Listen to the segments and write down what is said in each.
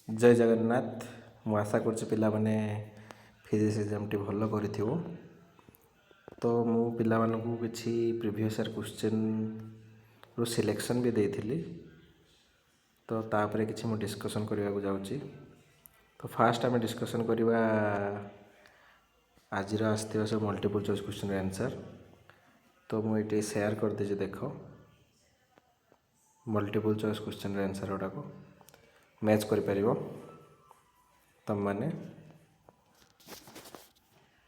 जय जगन्नाथ। मु आशा करुच्ची पिला माने फिजिक्स एग्जाम टी भल करिथिबो। तो मु पिला मानकु किछि प्रीवियस ईयर क्वेश्चन रो सिलेक्शन भी देइथिली। तो तापरे किछि मु डिस्कशन करबा को जाउची। तो फास्ट आमे डिस्कशन करबा आज आसथिबा सब मल्टीपल चॉइस क्वेश्चन रो आंसर। तो मु एटी शेयर कर देछि देखो मल्टीपल चॉइस क्वेश्चन रो आंसर ओडा को मैच करि परिबो तम माने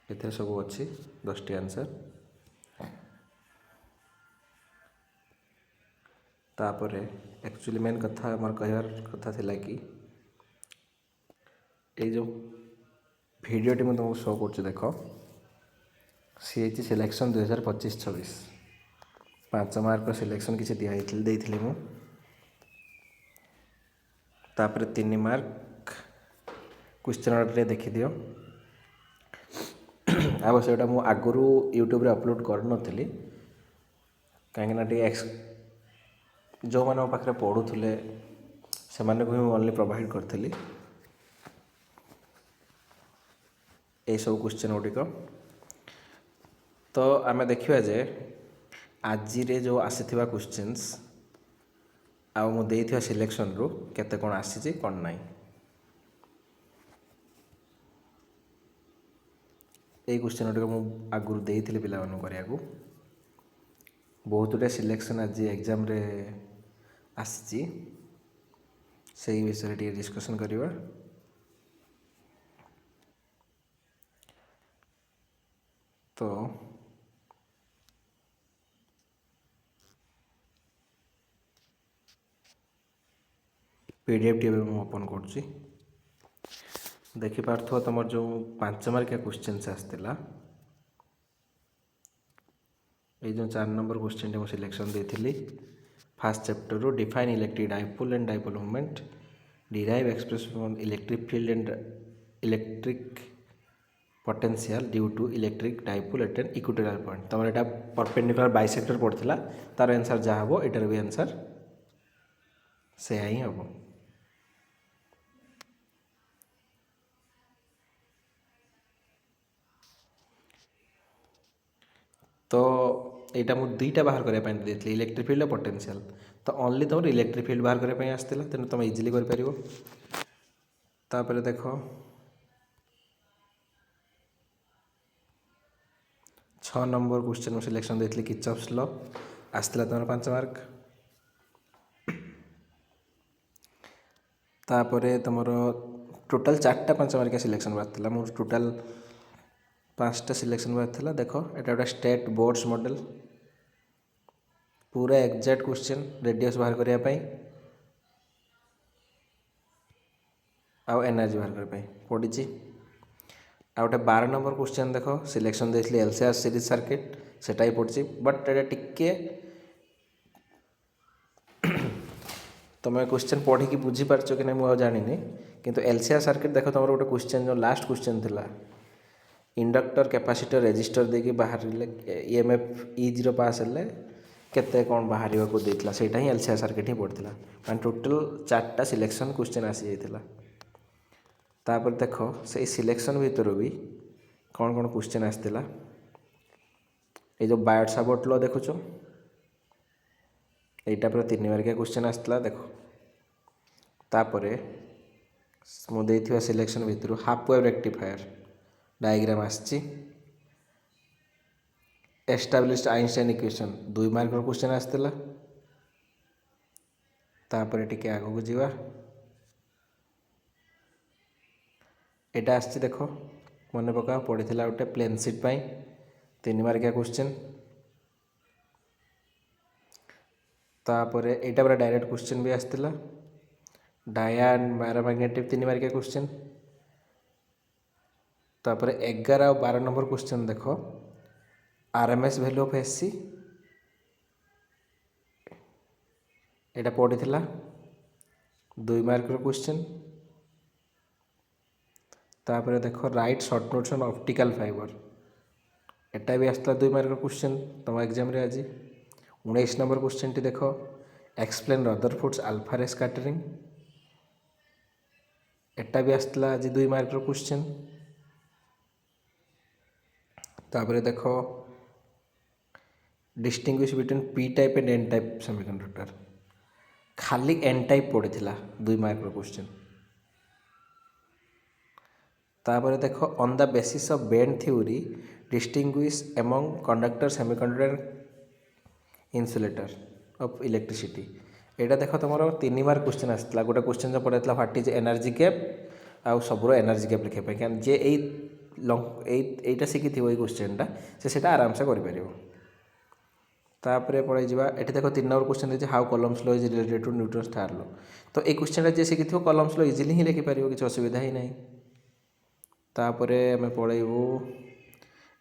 एथे सब अच्छी 10टी आंसर। तापरे एक्चुअली मेन कथा हमर कहर कथा थिला कि ए जो भिडियोटी मैं तुमको शो कर देखो सी सिलेक्शन 2025-26 5 मार्क सिलेक्शन किसी दिखाई मु तापरे 3 मार्क क्वेश्चन ऑर्डर देखी दियो। अब से आगु यूट्यूब रे अपलोड कर नथिली कहीं जो मान पाखे पढ़ुले से ओनली प्रोवाइड करी यही सब क्वेश्चन गुड़िक। तो आम देखा जे आज जो आसी क्वेश्चंस आ मुझे सिलेक्शन रु केते कौन आसी कौन नहीं यही क्वेश्चन गुड़िक मुझे आगुरी देती पिला को बहुत गुटे सिलेक्शन आज एग्जाम रे आसी से विषय टे डिस्कसन करवा। तो पीडीएफ टी मैं ओपन कर देखिपार तुम जो 5 मार्किया क्वेश्चन आसला ये जो 4 नंबर क्वेश्चन टे सिलेक्शन देती फास्ट चैप्टर रो define electric dipole and dipole moment derive expression on electric field and electric potential due to electric dipole at an equatorial point. तुम यहाँ परपेंडिकुलर बाइसेक्टर पड़ता तार आंसर जहाँ हम एटार भी आंसर से ही हम। तो यहाँ मुझे दुईटा बाहर करने देती इलेक्ट्रिक फील्ड और पोटेंशियल। तो ओनली तुम इलेक्ट्रिक फील्ड बाहर करने आसला तेणु तुम इजिली कर देख 6 नंबर क्वेश्चन सिलेक्शन देती किर्चॉफ्स लॉ आसला तुम 5 मार्क। तापर तुम टोटाल 4टा 5 मार्किया सिलेक्शन बाहर मोर टोटाल 5टा सिलेक्शन बाहर देख एटा गोटे स्टेट बोर्ड्स मॉडल पूरा एग्जैक्ट क्वेश्चन रेडियस बाहर करने आउ एनर्जी बाहर करने पड़ी। आ गोटे 12 नंबर क्वेश्चन देख सिलेक्शन देती एलसीआर सीरीज सर्किट सेटा ही पड़ी बट एटा टिके तुम क्वेश्चन पढ़ी कि बुझीपार कि नहीं मुझे जानी किंतु एलसीआर सर्किट देख तुम गोटे क्वेश्चन जो लास्ट क्वेश्चन थिला इंडक्टर कैपेसिटर रेजिस्टर देके बाहर ईएमएफ ई0 पास हेले केते कौन बाहर को देता से ही एलसीआर सर्किट ही पड़ता मैं टोटाल 4टा सिलेक्शन क्वेश्चन आसी जाता। तापर देख से सिलेक्शन भितर भी कौन कौन क्वेश्चन आसला ये जो बायोट सावर्ट लॉ देखुच यहाँ पूरा 3 मार्किया क्वेश्चन आसला देख। तापर मुझे सिलेक्शन भितर हाफ वेव रेक्टिफायर डायग्राम आसी established Einstein equation 2 mark question आसला। तापर टिके आगो को जीवा एटा आसी देख मन पका पड़ी गोटे प्लेन सीट पाई 3 मार्किया क्वेश्चन। तापर यहाँ पूरा डायरेक्ट क्वेश्चन भी आसला डाया एंड पैरामैग्नेटिक 3 मार्किया क्वेश्चन। तापर 11 और 12 नंबर क्वेश्चन देख आरएमएस वैल्यू ऑफ एससी यहाँ पड़ी 2 मार्क क्वेश्चन। तापर देख right short notes on optical fibre एटा भी आसला 2 मार्क क्वेश्चन तुम एग्जाम रे आज। 19 नंबर क्वेश्चन टी देख explain Rutherford's alpha ray scattering एटा भी आसला आज 2 मार्क क्वेश्चन। तापर देख distinguish between P type and N type semiconductor, खाली एन टाइप पड़ी 2 मार्क क्वेश्चन। तापर देख on the basis of band theory distinguish among conductor semiconductor insulator of electricity. यहाँ देख तुम 3 मार्क क्वेश्चन आसाला। गोटे क्वेश्चन जो पड़ा व्हाट इज एनर्जी गैप आउ सबूर एनर्जी गैप लिखा क्या जे यहीटा शिखी थी क्वेश्चनटा से आराम से कर। तापर पड़े जावा ये देख 3 नंबर क्वेश्चन है how Coulomb's law is related to Newton star law. तो ये क्वेश्चन जी शिखी थी कॉलम्स लॉ इजिली ही लिखिपार किसी असुविधा ही नहीं। तापर आम पढ़ू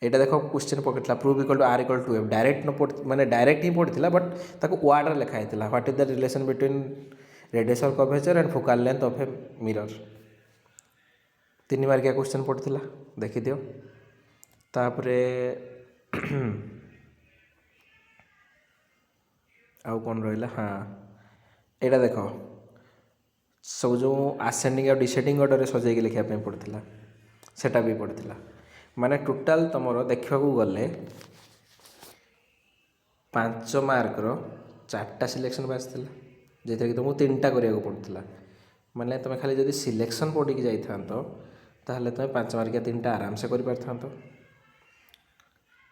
यहाँ देख क्वेश्चन पकड़ा prove equal to R equal to F direct न पढ़ माने डायरेक्ट ही पढ़ा बट ताको वार्ड लिखाई what is the relation between radius curvature and focal length of a mirror. 3 मार्किया क्वेश्चन पड़ता देखिदियो। तापर आउ कौन रहा हाँ यहाँ देख सब जो आसेंडिंग और डिसेंडिंग ऑर्डर में सजाई लिखापी पड़ता सेटा भी पड़ता माने टोटाल तुम देखा गले 5 मार्क 4टा सिलेक्शन बाजता जो कि तुमको 3टा करा पड़ता माने तुम खाली जब सिलेक्शन पढ़ी जाता ताहले तुम 5 मार्किया 3टा आराम से कर पार।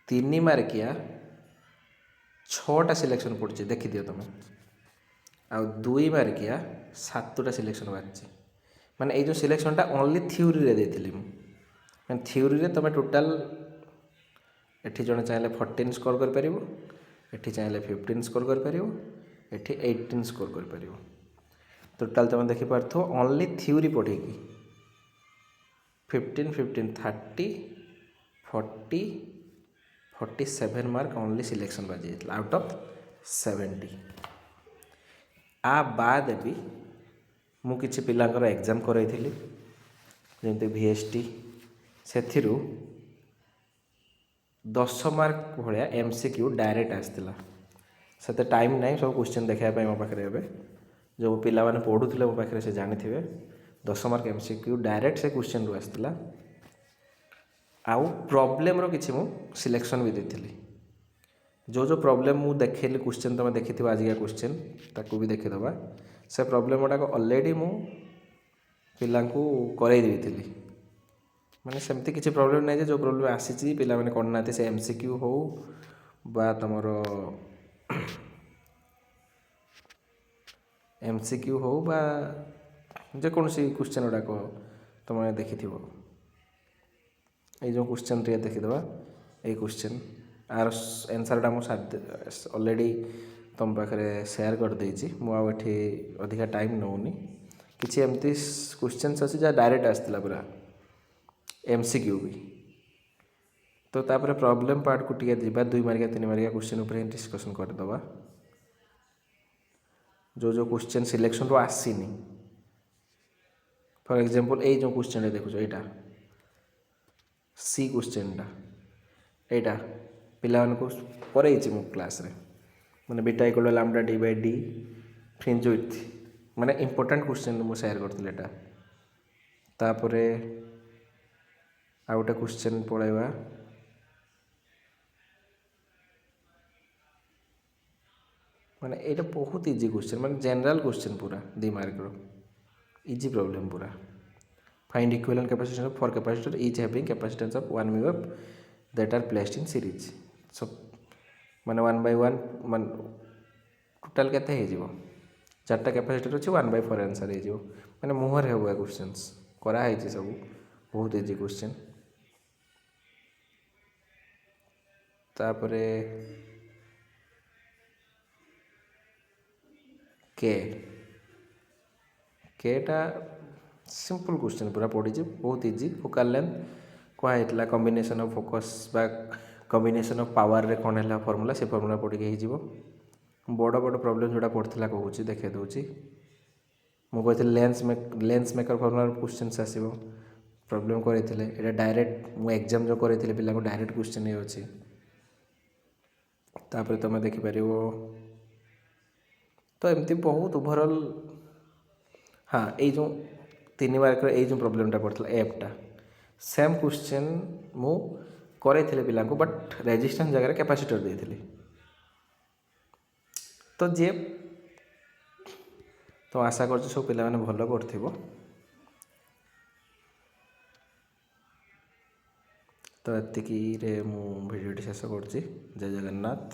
3 मार्किया 6टा सिलेक्शन पड़ी देखी दियो तुम आउ 2 मार्किया 7टा सिलेक्शन बाजी माने ये जो सिलेक्शनटा ओनली थ्योरी रे देती मैं थ्योरी रे तुम टोटाल एठी जड़े चाहिए 14 स्कोर कर एठी चाहिए 15 स्कोर कर एठी 18 स्कोर कर टोटाल तुम देखिपार ओनली थ्योरी पढ़ी 15 15 30 40 47 मार्क ओनली सिलेक्शन बाजी जाता आउट ऑफ 70। आ बाद भी मु किछि पिलांकर एग्जाम कराई जमती VST से 10 मार्क भाया MCQ डायरेक्ट आसला से टाइम नहीं सब क्वेश्चन देखापी मो पाखे ए जो पिला माने पढ़ुले मो पाखे से जानी थे 10 मार्क MCQ डायरेक्ट से क्वेश्चन रू आसला आउ प्रॉब्लम रो किछि मु सिलेक्शन भी देथिली जो प्रॉब्लम मु देखैली क्वेश्चन तुम देखि आज क्वेश्चन ताकू भी देखीदबा से प्रॉब्लम गुड़ाक ऑलरेडी मु पिलांकू करई देइथिली माने सेमती किसी प्रॉब्लम नहीं जो प्रॉब्लम आसी पिला माने करना से MCQ हो बा तुमर MCQ हो बा जेकोसी क्वेश्चन गुड़ाक तुम देखि ये क्वेश्चन टे देखीदबा ये क्वेश्चन आर आंसरटा मुझे ऑलरेडी तुम पाखे शेयर कर देछि मुझे अधिका टाइम नौनी किसी एमती क्वेश्चन अच्छी जहाँ डायरेक्ट आसला पूरा MCQ भी। तो तापर प्रॉब्लम पार्ट को टिके दिबा 2 मार्किया 3 मार्किया क्वेश्चन ऊपर डिस्कशन करदबा जो क्वेश्चन सिलेक्शन रो आसीनी फॉर एग्जांपल ये जो क्वेश्चन देखुछ यहाँ C क्वेश्चनटा यहाँ पिला को करई मो क्लास रे माने beta equal to lambda D by D fringe width माने इंपोर्टेंट क्वेश्चन मुझे शेयर करती एटा। तापर आ गोटे क्वेश्चन पढ़ाइबा माने ये बहुत इजी क्वेश्चन माने जनरल क्वेश्चन पूरा 2 मार्क रो इजी प्रॉब्लम पूरा find equivalent capacitance for capacitor each having capacitance of 1 mu that are placed in series सब माने 1 by 1 मान टोटाल केते हो 4टा कैपेसिटर अच्छे 1/4 आंसर हो मैंने मुहर है क्वेश्चंस कराई सब बहुत इजी क्वेश्चन। तापरे केटा सिंपल क्वेश्चन पूरा पड़ी बहुत इजी फोकल लेंथ कहला कॉम्बिनेशन ऑफ फोकस बा कॉम्बिनेशन ऑफ पावर रे कौन है फॉर्मूला से फॉर्मूला पढ़ी हो बड़ बड़ प्रॉब्लम जोड़ा पड़ता कहूँ देखे दूसरी मुझे लेंस मेकर फॉर्मूला क्वेश्चन आसो प्रॉब्लम करते डायरेक्ट मु एग्जाम जो करी पिला डायरेक्ट क्वेश्चन ही अच्छी। तापर तुम देखिपर तो एमती बहुत ओवरऑल हाँ ये जो ତିନି ମାର୍କର ଏଇ ଯେଉଁ ପ୍ରୋବ୍ଲେମଟା ପଡ଼ିଥିଲା ଏଫ୍ଟା ସେମ୍ କ୍ୱେଶ୍ଚନ୍ ମୁଁ କରେଇଥିଲି ପିଲାଙ୍କୁ ବଟ୍ ରେଜିଷ୍ଟାନ୍ସ ଜାଗାରେ କାପାସିଟର ଦେଇଥିଲି। ତ ଯିଏ ତ ଆଶା କରୁଛି ସବୁ ପିଲାମାନେ ଭଲ କରିଥିବ। ତ ଏତିକିରେ ମୁଁ ଭିଡ଼ିଓଟି ଶେଷ କରୁଛି। ଜୟ ଜଗନ୍ନାଥ।